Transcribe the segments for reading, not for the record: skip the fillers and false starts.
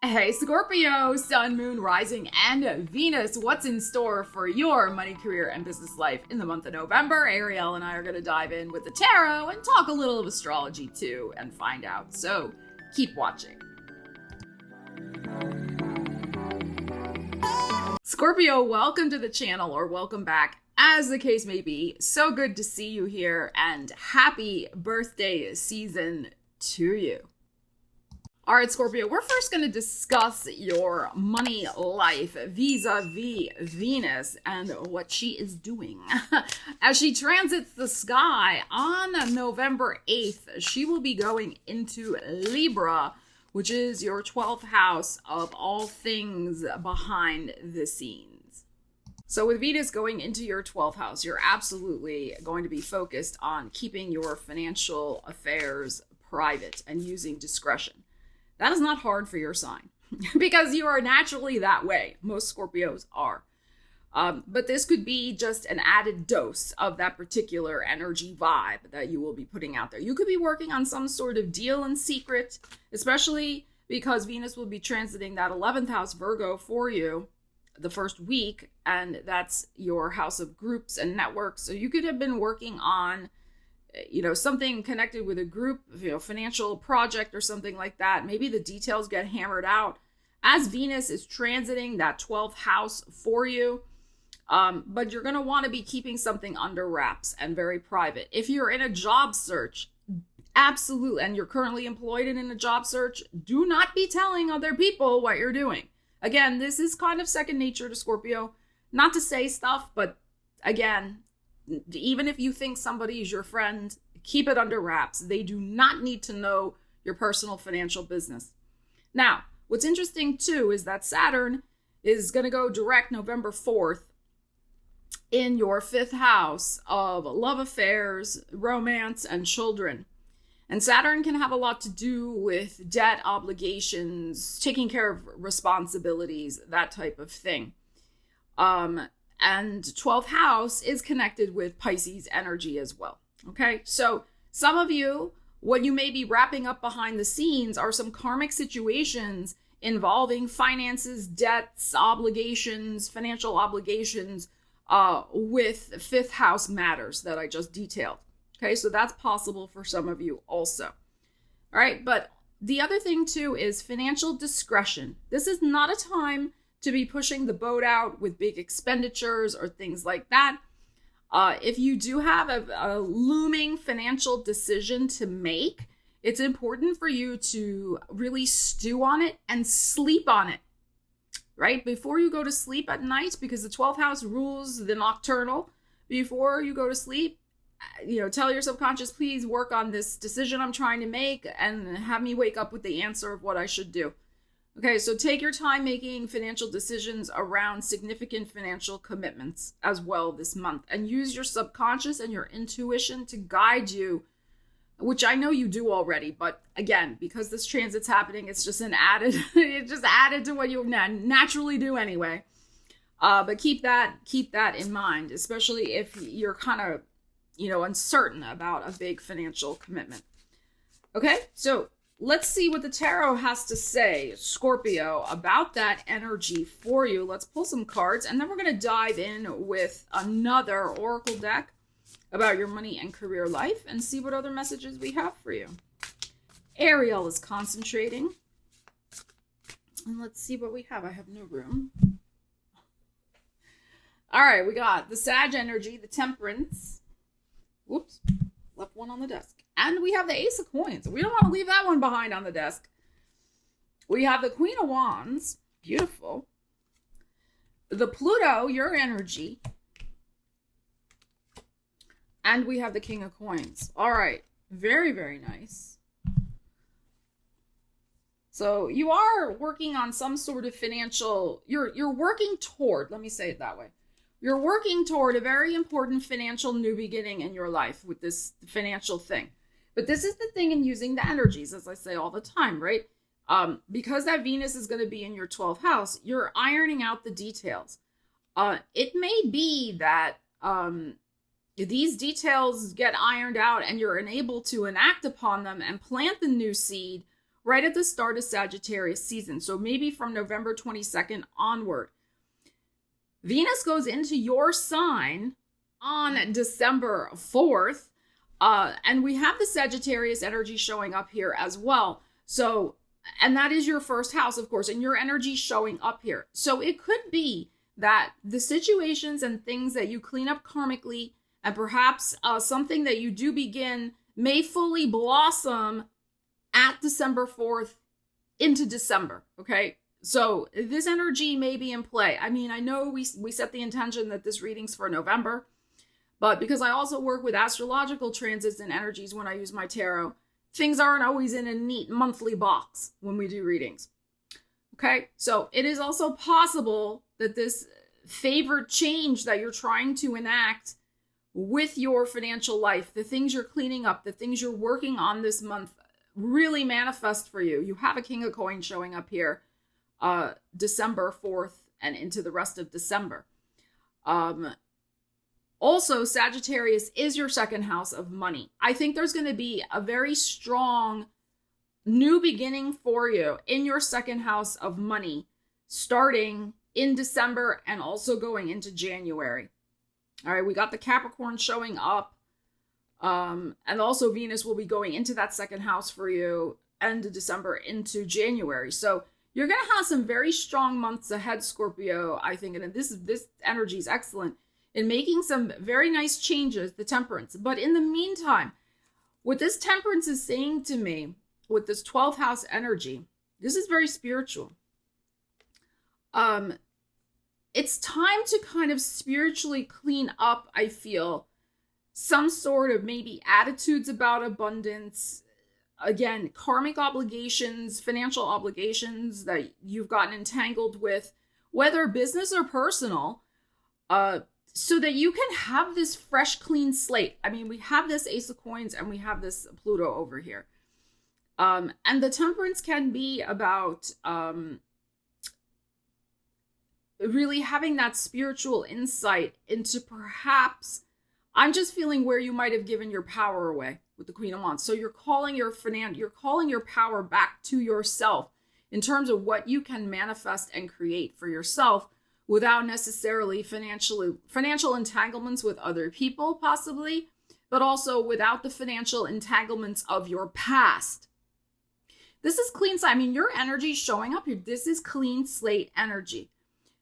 Hey Scorpio, Sun, Moon, Rising, and Venus. What's in store for your money, career, and business life in the month of November? Ariel and I are going to dive in with the tarot and talk a little of astrology too and find out. So keep watching. Scorpio, welcome to the channel, or welcome back, as the case may be. So good to see you here, and happy birthday season to you. All right, Scorpio, we're first going to discuss your money life vis-a-vis Venus and what she is doing. As she transits the sky on November 8th, she will be going into Libra, which is your 12th house of all things behind the scenes. So with Venus going into your 12th house, you're absolutely going to be focused on keeping your financial affairs private and using discretion. That is not hard for your sign because you are naturally that way. Most Scorpios are. But this could be just an added dose of that particular energy vibe that you will be putting out there. You could be working on some sort of deal in secret, especially because Venus will be transiting that 11th house Virgo for you the first week. And that's your house of groups and networks. So you could have been working on something connected with a group, financial project or something like that. Maybe the details get hammered out as Venus is transiting that 12th house for you. But you're going to want to be keeping something under wraps and very private. If you're in a job search, absolutely, and you're currently employed and in a job search, do not be telling other people what you're doing. Again, this is kind of second nature to Scorpio. Not to say stuff, but again, even if you think somebody is your friend, keep it under wraps. They do not need to know your personal financial business. Now, what's interesting too is that Saturn is going to go direct November 4th in your 5th house of love affairs, romance, and children. And Saturn can have a lot to do with debt, obligations, taking care of responsibilities, that type of thing. And 12th house is connected with Pisces energy as well. Okay, so some of you, what you may be wrapping up behind the scenes are some karmic situations involving finances, debts, obligations, financial obligations with 5th house matters that I just detailed. Okay, so that's possible for some of you also. All right, but the other thing too is financial discretion. This is not a time to be pushing the boat out with big expenditures or things like that. If you do have a looming financial decision to make, it's important for you to really stew on it and sleep on it, right? Before you go to sleep at night, because the 12th house rules the nocturnal. Before you go to sleep, tell your subconscious, please work on this decision I'm trying to make and have me wake up with the answer of what I should do. Okay, so take your time making financial decisions around significant financial commitments as well this month, and use your subconscious and your intuition to guide you, which I know you do already, but again, because this transit's happening, it's just it's just added to what you naturally do anyway. But keep that in mind, especially if you're kind of, uncertain about a big financial commitment. Okay, so let's see what the tarot has to say, Scorpio, about that energy for you. Let's pull some cards, and then we're going to dive in with another oracle deck about your money and career life and see what other messages we have for you. Ariel is concentrating. And let's see what we have. I have no room. All right, we got the Sag energy, the Temperance. Whoops, left one on the desk. And we have the Ace of Coins. We don't want to leave that one behind on the desk. We have the Queen of Wands. Beautiful. The Pluto, your energy. And we have the King of Coins. All right. Very, very nice. So you are working on some sort of financial, you're working toward, let me say it that way. You're working toward a very important financial new beginning in your life with this financial thing. But this is the thing in using the energies, as I say all the time, right? Because that Venus is going to be in your 12th house, you're ironing out the details. It may be that these details get ironed out and you're enabled to enact upon them and plant the new seed right at the start of Sagittarius season. So maybe from November 22nd onward. Venus goes into your sign on December 4th. And we have the Sagittarius energy showing up here as well. So, and that is your first house, of course, and your energy showing up here. So it could be that the situations and things that you clean up karmically, and perhaps something that you do begin, may fully blossom at December 4th into December, okay? So this energy may be in play. I mean, I know we set the intention that this reading's for November, but because I also work with astrological transits and energies when I use my tarot, things aren't always in a neat monthly box when we do readings. Okay, so it is also possible that this favored change that you're trying to enact with your financial life, the things you're cleaning up, the things you're working on this month, really manifest for you. You have a King of Coins showing up here December 4th and into the rest of December. Also, Sagittarius is your second house of money. I think there's going to be a very strong new beginning for you in your second house of money, starting in December and also going into January. All right, we got the Capricorn showing up. And also Venus will be going into that second house for you end of December into January. So you're going to have some very strong months ahead, Scorpio, I think. And this energy is excellent in making some very nice changes, the Temperance. But in the meantime, what this Temperance is saying to me with this 12th house energy, this is very spiritual. It's time to kind of spiritually clean up, I feel, some sort of maybe attitudes about abundance. Again, karmic obligations, financial obligations that you've gotten entangled with, whether business or personal, so that you can have this fresh, clean slate. I mean, we have this Ace of Coins and we have this Pluto over here. And the Temperance can be about really having that spiritual insight into perhaps, I'm just feeling where you might have given your power away with the Queen of Wands. So you're calling your power back to yourself in terms of what you can manifest and create for yourself without necessarily financial entanglements with other people, possibly, but also without the financial entanglements of your past. This is clean slate. I mean, your energy showing up here. This is clean slate energy.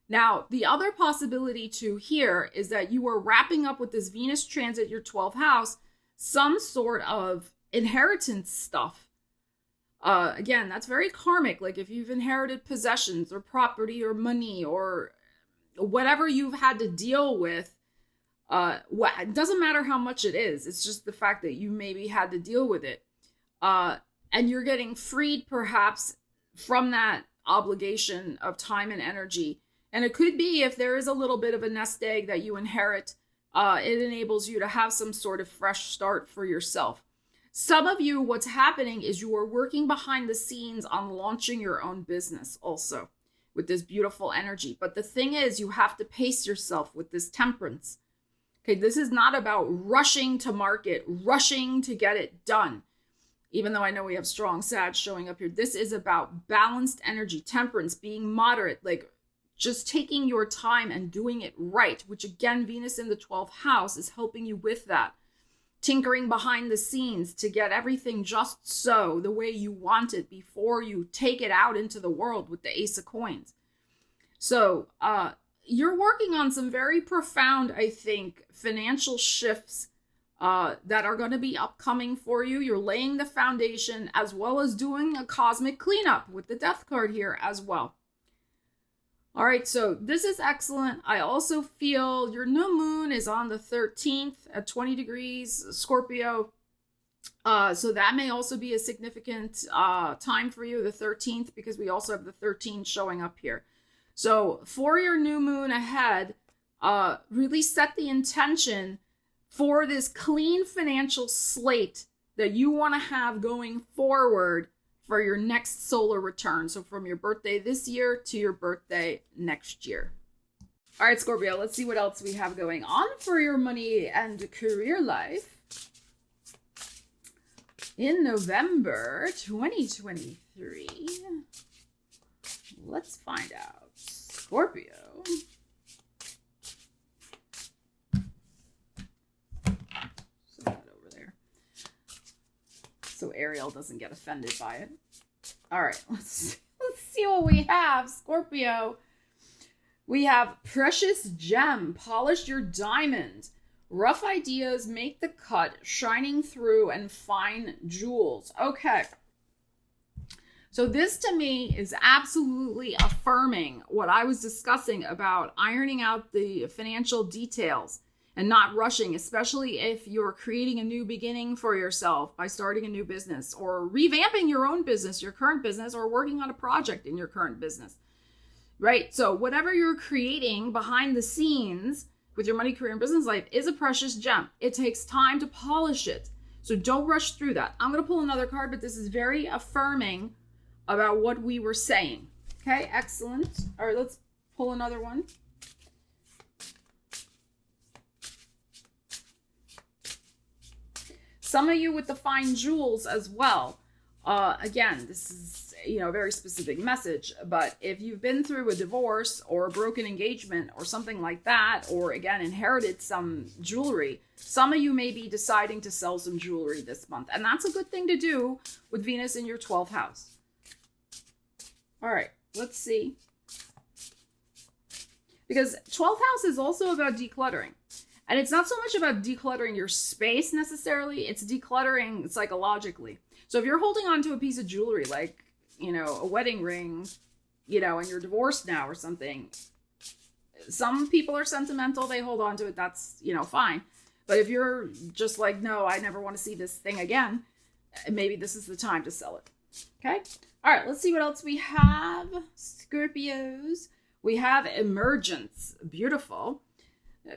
Now, the other possibility too here is that you are wrapping up with this Venus transit, your 12th house, some sort of inheritance stuff. Again, that's very karmic. Like if you've inherited possessions or property or money or whatever you've had to deal with, it doesn't matter how much it is. It's just the fact that you maybe had to deal with it. And you're getting freed perhaps from that obligation of time and energy. And it could be if there is a little bit of a nest egg that you inherit, it enables you to have some sort of fresh start for yourself. Some of you, what's happening is you are working behind the scenes on launching your own business also with this beautiful energy. But the thing is, you have to pace yourself with this Temperance. Okay, this is not about rushing to market, rushing to get it done. Even though I know we have strong Sag showing up here, this is about balanced energy, Temperance, being moderate, like just taking your time and doing it right, which again, Venus in the 12th house is helping you with that. Tinkering behind the scenes to get everything just so the way you want it before you take it out into the world with the Ace of Coins. So you're working on some very profound, I think, financial shifts that are going to be upcoming for you. You're laying the foundation as well as doing a cosmic cleanup with the Death card here as well. All right, so this is excellent. I also feel your new moon is on the 13th at 20 degrees Scorpio. So that may also be a significant time for you, the 13th, because we also have the 13 showing up here. So for your new moon ahead, really set the intention for this clean financial slate that you want to have going forward for your next solar return. So from your birthday this year to your birthday next year. All right, Scorpio, let's see what else we have going on for your money and career life in November 2023. 3. Let's find out. Scorpio. So that over there. So Ariel doesn't get offended by it. All right, let's see what we have. Scorpio. We have precious gem, polish your diamond. Rough ideas make the cut, shining through, and fine jewels. Okay. So this to me is absolutely affirming what I was discussing about ironing out the financial details and not rushing, especially if you're creating a new beginning for yourself by starting a new business or revamping your own business, your current business, or working on a project in your current business, right? So whatever you're creating behind the scenes with your money, career, and business life is a precious gem. It takes time to polish it. So don't rush through that. I'm going to pull another card, but this is very affirming about what we were saying. Okay, excellent. All right, let's pull another one. Some of you with the fine jewels as well. Again, this is, a very specific message, but if you've been through a divorce or a broken engagement or something like that, or again, inherited some jewelry, some of you may be deciding to sell some jewelry this month. And that's a good thing to do with Venus in your 12th house. All right, let's see. Because 12th house is also about decluttering. And it's not so much about decluttering your space necessarily, it's decluttering psychologically. So if you're holding on to a piece of jewelry, like, a wedding ring, and you're divorced now or something, some people are sentimental, they hold on to it, that's, fine. But if you're just like, no, I never want to see this thing again, maybe this is the time to sell it. Okay? All right, let's see what else we have. Scorpios. We have emergence. Beautiful.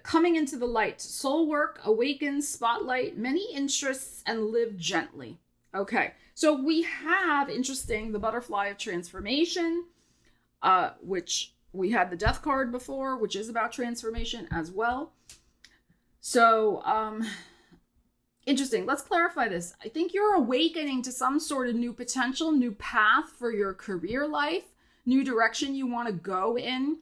Coming into the light. Soul work, awaken, spotlight, many interests, and live gently. Okay, so we have, interesting, the butterfly of transformation, which we had the death card before, which is about transformation as well. So, interesting. Let's clarify this. I think you're awakening to some sort of new potential, new path for your career life, new direction you want to go in.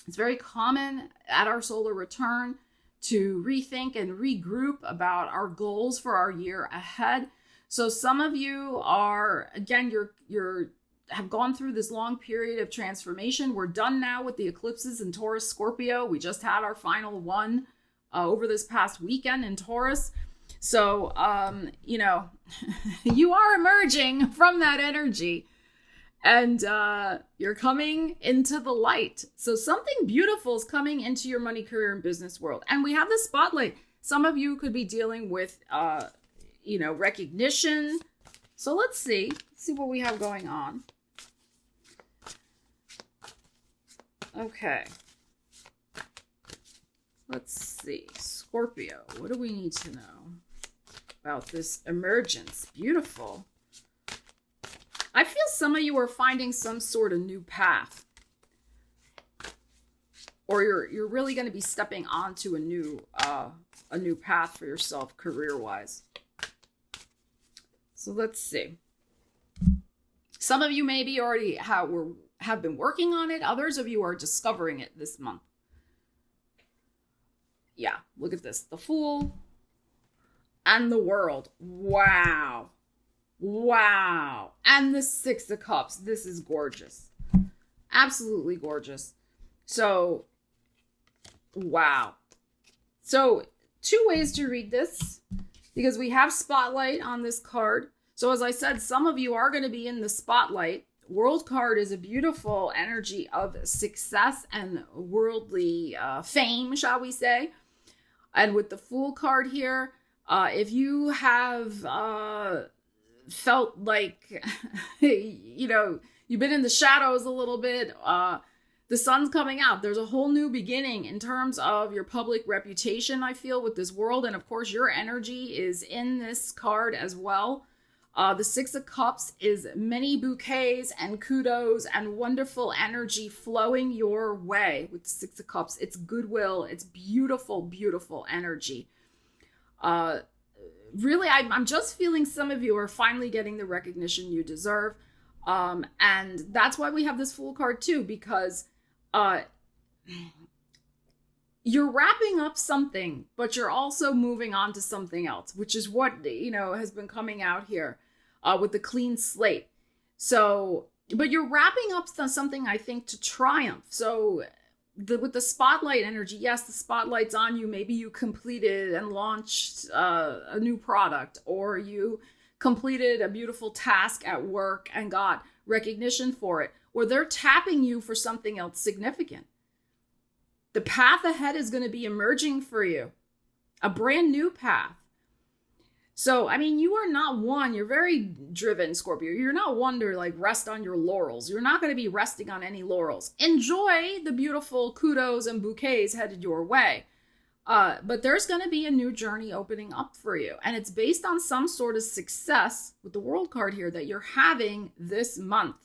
It's very common at our solar return to rethink and regroup about our goals for our year ahead. So some of you are, again, you're have gone through this long period of transformation. We're done now with the eclipses in Taurus, Scorpio. We just had our final one over this past weekend in Taurus. So, you are emerging from that energy and you're coming into the light. So something beautiful is coming into your money, career, and business world. And we have the spotlight. Some of you could be dealing with, recognition. So let's see what we have going on. Okay. Let's see. Scorpio, what do we need to know about this emergence? Beautiful. I feel some of you are finding some sort of new path. Or you're really going to be stepping onto a new path for yourself career-wise. So let's see. Some of you maybe already have been working on it. Others of you are discovering it this month. Yeah, look at this. The Fool and the World. Wow. Wow. And the Six of Cups. This is gorgeous. Absolutely gorgeous. So, wow. So, two ways to read this, because we have spotlight on this card. So as I said, some of you are going to be in the spotlight. World card is a beautiful energy of success and worldly fame, shall we say. And with the Fool card here, if you have felt like, you've been in the shadows a little bit, the sun's coming out. There's a whole new beginning in terms of your public reputation, I feel, with this world. And of course, your energy is in this card as well. The Six of Cups is many bouquets and kudos and wonderful energy flowing your way with the Six of Cups. It's goodwill. It's beautiful, beautiful energy. Really, I'm just feeling some of you are finally getting the recognition you deserve. And that's why we have this Fool card too, because you're wrapping up something, but you're also moving on to something else, which is what, has been coming out here with the clean slate. So, but you're wrapping up something, I think, to triumph. So with the spotlight energy, yes, the spotlight's on you. Maybe you completed and launched a new product, or you completed a beautiful task at work and got recognition for it, or they're tapping you for something else significant. The path ahead is going to be emerging for you, a brand new path. So, I mean, you are not one, you're very driven, Scorpio. You're not one to like rest on your laurels. You're not going to be resting on any laurels. Enjoy the beautiful kudos and bouquets headed your way. But there's going to be a new journey opening up for you. And it's based on some sort of success with the World card here that you're having this month.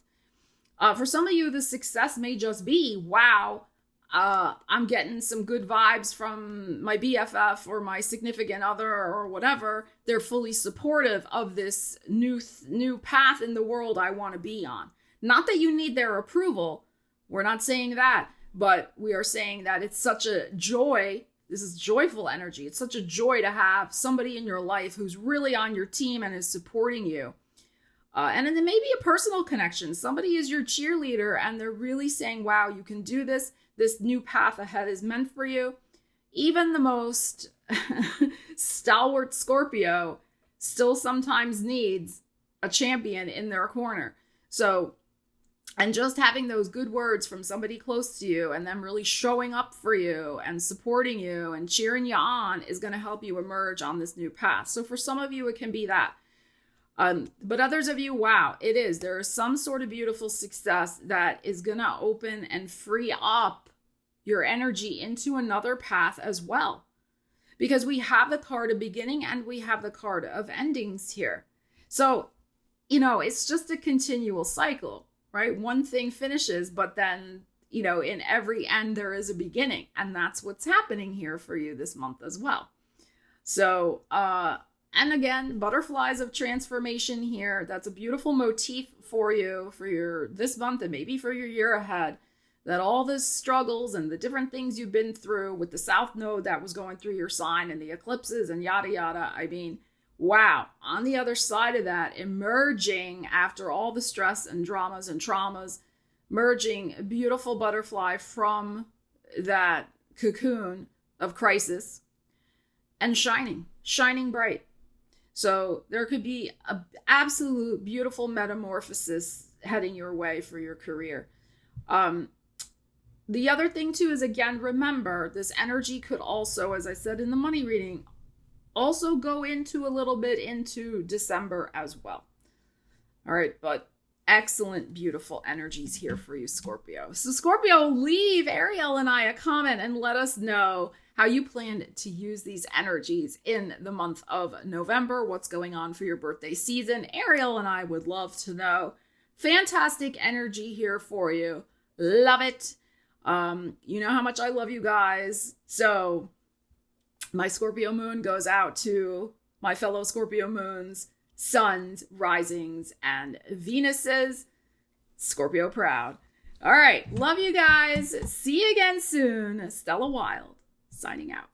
For some of you, the success may just be, wow, I'm getting some good vibes from my BFF or my significant other or whatever. They're fully supportive of this new path in the world I want to be on. Not that you need their approval. We're not saying that, but we are saying that it's such a joy. This is joyful energy. It's such a joy to have somebody in your life who's really on your team and is supporting you. And then maybe a personal connection. Somebody is your cheerleader and they're really saying, wow, you can do this. This new path ahead is meant for you. Even the most stalwart Scorpio still sometimes needs a champion in their corner. So, and just having those good words from somebody close to you and them really showing up for you and supporting you and cheering you on is going to help you emerge on this new path. So for some of you, it can be that. But others of you, wow, it is. There is some sort of beautiful success that is going to open and free up your energy into another path as well. Because we have the card of beginning and we have the card of endings here. So, it's just a continual cycle, right? One thing finishes, but then, in every end there is a beginning. And that's what's happening here for you this month as well. So, and again, butterflies of transformation here. That's a beautiful motif for you for your this month and maybe for your year ahead. That all the struggles and the different things you've been through with the South Node that was going through your sign and the eclipses and yada, yada. I mean, wow. On the other side of that, emerging after all the stress and dramas and traumas, merging a beautiful butterfly from that cocoon of crisis and shining bright. So there could be an absolute beautiful metamorphosis heading your way for your career. The other thing too is, again, remember this energy could also, as I said in the money reading, also go into a little bit into December as well. All right, but excellent, beautiful energies here for you, Scorpio. So Scorpio, leave Ariel and I a comment and let us know how you plan to use these energies in the month of November. What's going on for your birthday season? Ariel and I would love to know. Fantastic energy here for you. Love it. You know how much I love you guys. So my Scorpio moon goes out to my fellow Scorpio moons, suns, risings, and Venuses. Scorpio proud. All right. Love you guys. See you again soon. Stella Wilde signing out.